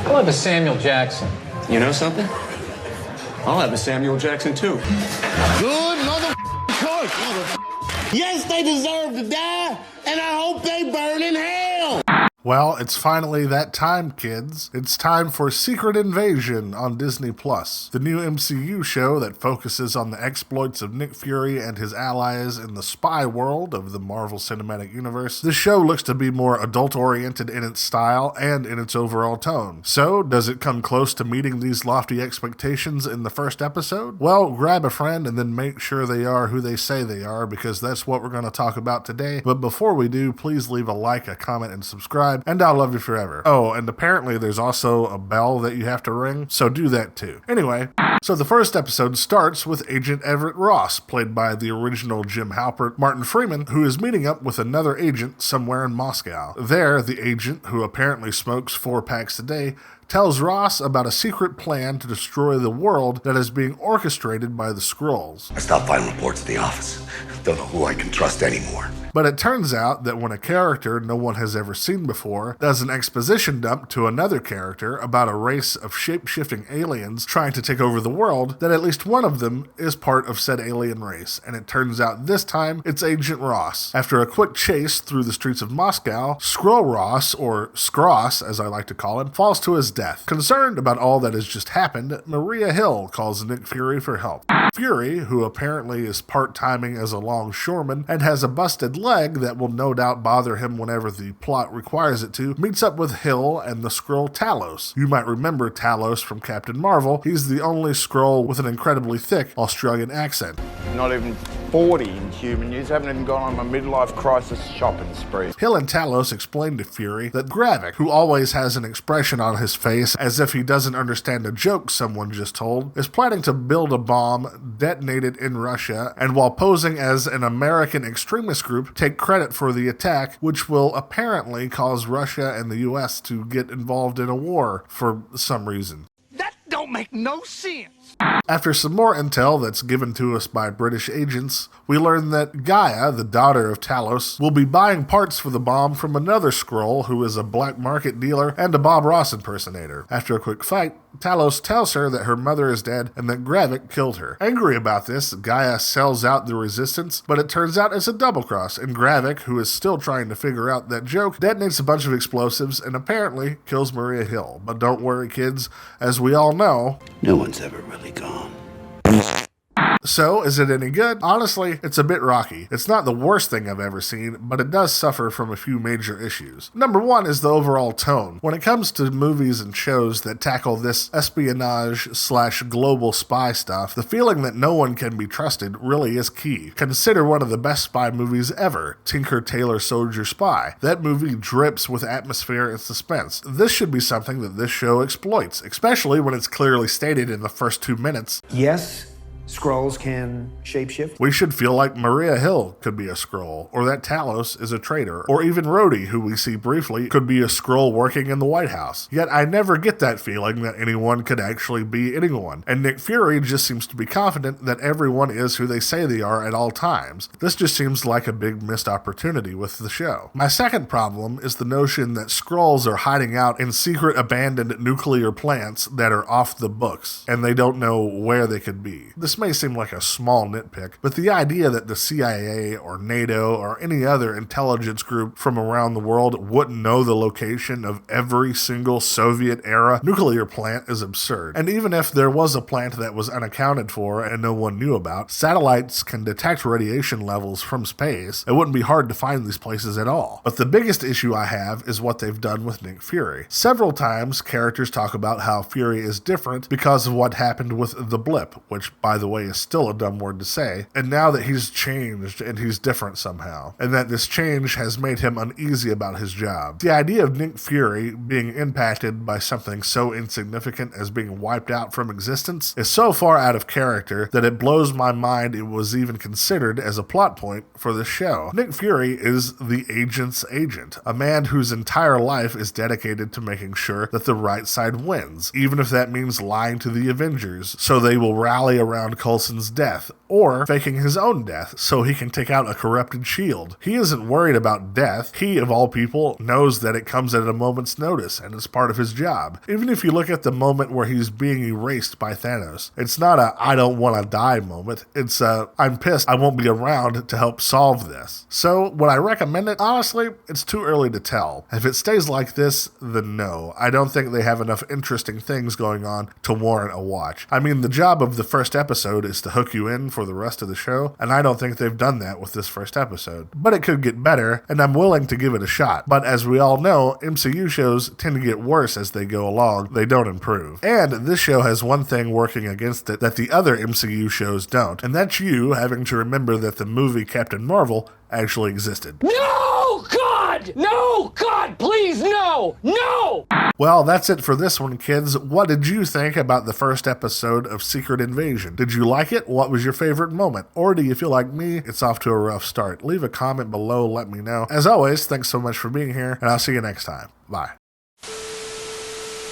I'll have a Samuel Jackson. You know something? I'll have a Samuel Jackson too. Good cook. Yes, they deserve to die, and I hope they burn in hell. Well, it's finally that time, kids. It's time for Secret Invasion on Disney+, the new MCU show that focuses on the exploits of Nick Fury and his allies in the spy world of the Marvel Cinematic Universe. This show looks to be more adult-oriented in its style and in its overall tone. So, does it come close to meeting these lofty expectations in the first episode? Well, grab a friend and then make sure they are who they say they are, because that's what we're going to talk about today. But before we do, please leave a like, a comment, and subscribe, and I'll love you forever. Oh, and apparently there's also a bell that you have to ring, so do that too. Anyway, so the first episode starts with Agent Everett Ross, played by the original Jim Halpert, Martin Freeman, who is meeting up with another agent somewhere in Moscow. There, the agent, who apparently smokes 4 packs a day, tells Ross about a secret plan to destroy the world that is being orchestrated by the Skrulls. I stopped filing reports at the office. Don't know who I can trust anymore. But it turns out that when a character no one has ever seen before does an exposition dump to another character about a race of shape-shifting aliens trying to take over the world, that at least one of them is part of said alien race. And it turns out this time it's Agent Ross. After a quick chase through the streets of Moscow, Skrull Ross, or Skross as I like to call him, falls to his death. Concerned about all that has just happened, Maria Hill calls Nick Fury for help. Fury, who apparently is part-timing as a longshoreman and has a busted leg that will no doubt bother him whenever the plot requires it to, meets up with Hill and the Skrull Talos. You might remember Talos from Captain Marvel. He's the only Skrull with an incredibly thick Australian accent. Not even 40 in human years, haven't even gone on my midlife crisis shopping spree. Hill and Talos explain to Fury that Gravik, who always has an expression on his face as if he doesn't understand a joke someone just told, is planning to build a bomb, detonate it in Russia, and while posing as an American extremist group, take credit for the attack, which will apparently cause Russia and the US to get involved in a war for some reason. That don't make no sense. After some more intel that's given to us by British agents, we learn that Gaia, the daughter of Talos, will be buying parts for the bomb from another Skrull who is a black market dealer and a Bob Ross impersonator. After a quick fight, Talos tells her that her mother is dead and that Gravik killed her. Angry about this, Gaia sells out the resistance, but it turns out it's a double-cross, and Gravik, who is still trying to figure out that joke, detonates a bunch of explosives and apparently kills Maria Hill. But don't worry, kids, as we all know, No one's ever really gone. So, is it any good? Honestly, it's a bit rocky. It's not the worst thing I've ever seen, but it does suffer from a few major issues. Number one is the overall tone. When it comes to movies and shows that tackle this espionage/global spy stuff, the feeling that no one can be trusted really is key. Consider one of the best spy movies ever, Tinker Tailor Soldier Spy. That movie drips with atmosphere and suspense. This should be something that this show exploits, especially when it's clearly stated in the first 2 minutes. Yes, Skrulls can shapeshift. We should feel like Maria Hill could be a Skrull, or that Talos is a traitor, or even Rhodey, who we see briefly, could be a Skrull working in the White House. Yet I never get that feeling that anyone could actually be anyone, and Nick Fury just seems to be confident that everyone is who they say they are at all times. This just seems like a big missed opportunity with the show. My second problem is the notion that Skrulls are hiding out in secret abandoned nuclear plants that are off the books, and they don't know where they could be. This may seem like a small nitpick, but the idea that the CIA or NATO or any other intelligence group from around the world wouldn't know the location of every single Soviet-era nuclear plant is absurd. And even if there was a plant that was unaccounted for and no one knew about, satellites can detect radiation levels from space. It wouldn't be hard to find these places at all. But the biggest issue I have is what they've done with Nick Fury. Several times, characters talk about how Fury is different because of what happened with the blip, which, by the way, is still a dumb word to say, and now that he's changed and he's different somehow, and that this change has made him uneasy about his job. The idea of Nick Fury being impacted by something so insignificant as being wiped out from existence is so far out of character that it blows my mind it was even considered as a plot point for this show. Nick Fury is the agent's agent, a man whose entire life is dedicated to making sure that the right side wins, even if that means lying to the Avengers, so they will rally around planned Coulson's death, or faking his own death so he can take out a corrupted S.H.I.E.L.D. He isn't worried about death. He, of all people, knows that it comes at a moment's notice, and it's part of his job. Even if you look at the moment where he's being erased by Thanos, it's not a I don't want to die moment. It's a I'm pissed I won't be around to help solve this. So, would I recommend it? Honestly, it's too early to tell. If it stays like this, then no. I don't think they have enough interesting things going on to warrant a watch. I mean, the job of the first episode is to hook you in for the rest of the show, and I don't think they've done that with this first episode. But it could get better, and I'm willing to give it a shot. But as we all know, MCU shows tend to get worse as they go along. They don't improve. And this show has one thing working against it that the other MCU shows don't, and that's you having to remember that the movie Captain Marvel actually existed. No, God! No, God, please, no! No! Well, that's it for this one, kids. What did you think about the first episode of Secret Invasion? Did you like it? What was your favorite moment? Or do you feel like me? It's off to a rough start. Leave a comment below, let me know. As always, thanks so much for being here, and I'll see you next time. Bye.